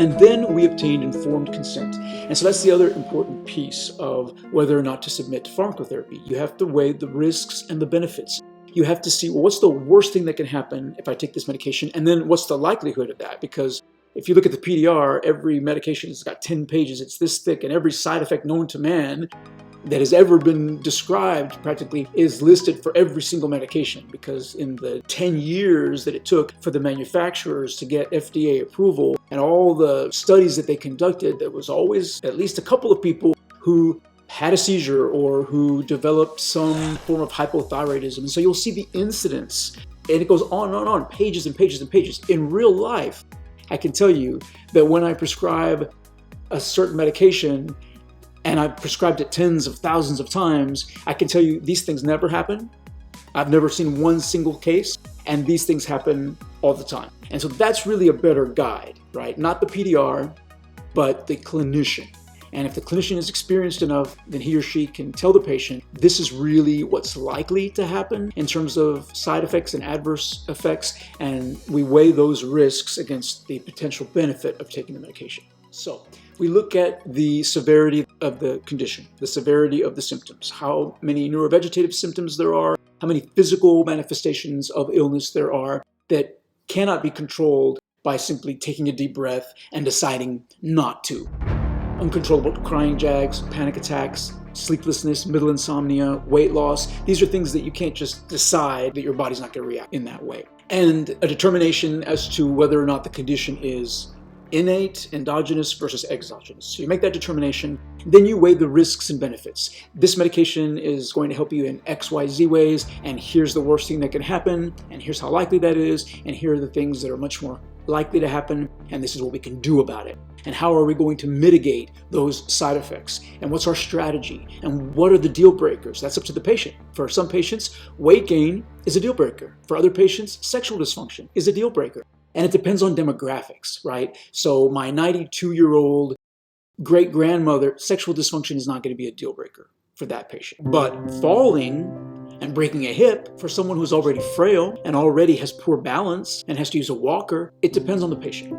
And then we obtained informed consent. And so that's the other important piece of whether or not to submit to pharmacotherapy. You have to weigh the risks and the benefits. You have to see, well, what's the worst thing that can happen if I take this medication? And then what's the likelihood of that? Because if you look at the PDR, every medication has got 10 pages. It's this thick, and every side effect known to man that has ever been described practically is listed for every single medication, because in the 10 years that it took for the manufacturers to get FDA approval and all the studies that they conducted, there was always at least a couple of people who had a seizure or who developed some form of hypothyroidism. And so you'll see the incidence, and it goes on and on, pages and pages and pages. In real life, I can tell you that when I prescribe a certain medication, and I've prescribed it tens of thousands of times, I can tell you these things never happen. I've never seen one single case, and these things happen all the time. And so that's really a better guide, right? Not the PDR, but the clinician. And if the clinician is experienced enough, then he or she can tell the patient, this is really what's likely to happen in terms of side effects and adverse effects, and we weigh those risks against the potential benefit of taking the medication. So we look at the severity of the condition, the severity of the symptoms, how many neurovegetative symptoms there are, how many physical manifestations of illness there are that cannot be controlled by simply taking a deep breath and deciding not to. Uncontrollable crying jags, panic attacks, sleeplessness, middle insomnia, weight loss. These are things that you can't just decide that your body's not going to react in that way. And a determination as to whether or not the condition is innate, endogenous versus exogenous. So you make that determination, then you weigh the risks and benefits. This medication is going to help you in XYZ ways, and here's the worst thing that can happen, and here's how likely that is, and here are the things that are much more likely to happen, and this is what we can do about it. And how are we going to mitigate those side effects? And what's our strategy? And what are the deal breakers? That's up to the patient. For some patients, weight gain is a deal breaker. For other patients, sexual dysfunction is a deal breaker. And it depends on demographics, right? So my 92-year-old great-grandmother, sexual dysfunction is not going to be a deal breaker for that patient. But falling and breaking a hip for someone who's already frail and already has poor balance and has to use a walker, it depends on the patient.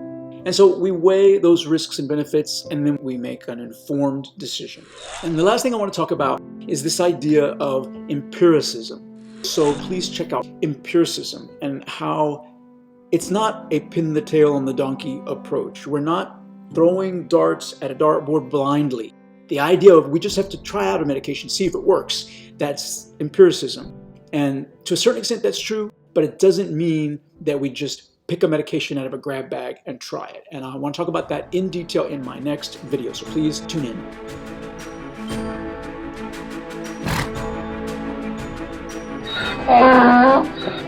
And so we weigh those risks and benefits, and then we make an informed decision. And the last thing I want to talk about is this idea of empiricism. So please check out empiricism and how it's not a pin the tail on the donkey approach. We're not throwing darts at a dartboard blindly. The idea of we just have to try out a medication, see if it works, that's empiricism. And to a certain extent that's true, but it doesn't mean that we just pick a medication out of a grab bag and try it. And I want to talk about that in detail in my next video, so please tune in.